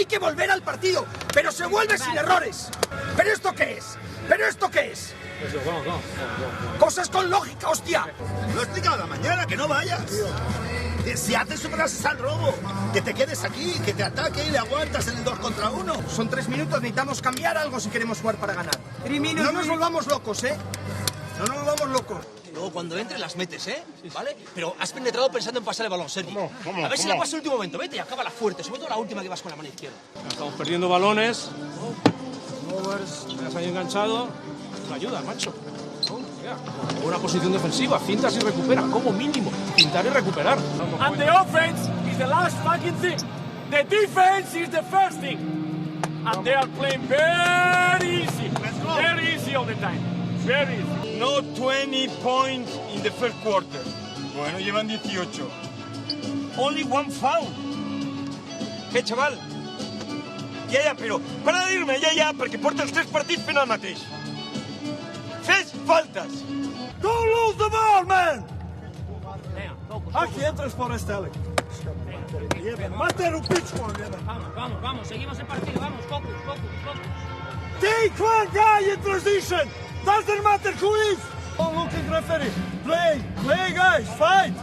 Hay que volver al partido, pero se vuelve sin errores. ¿Pero esto qué es? ¿Pero esto qué es? Cosas con lógica, hostia. Lo he explicado a la mañana, que no vayas. Que si haces superas al robo, que te quedes aquí, que te ataque y le aguantas en el 2 contra 1. Son 3 minutos, necesitamos cambiar algo si queremos jugar para ganar. No nos volvamos locos, ¿eh? No nos volvamos locos. Luego cuando entre las metes, ¿eh? ¿Vale? Pero has penetrado pensando en pasar el balón, Sergio. A ver si la pasas en el último momento. Vete y acábala fuerte. Sobre todo la última que vas con la mano izquierda. Estamos perdiendo balones. Me has ahí enganchado. No ayuda, macho. Buena posición defensiva. Cintas y recupera. Como mínimo. Cintar y recuperar. And the offense is the last fucking thing. The defense is the first thing. And they are playing very easy. Very easy all the time. Very easy. No 20 points in the first quarter. Bueno, llevan 18. Only one foul. ¿Qué, chaval? Ja, però para de dir-me, ja, perquè porta els 3 partits fent el mateix. 3 faltes. Don't lose the ball, man! Aquí entras por Estelle. Mate un pitch one, Vamos, seguimos el partido, vamos, focus. Take one guy in transition. Doesn't matter who is. Oh, looking referee. Play, guys, fight.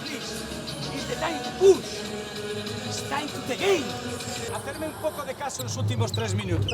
Please, it's the time to push. It's time to the game. Hacerme un poco de caso en los últimos 3 minutos.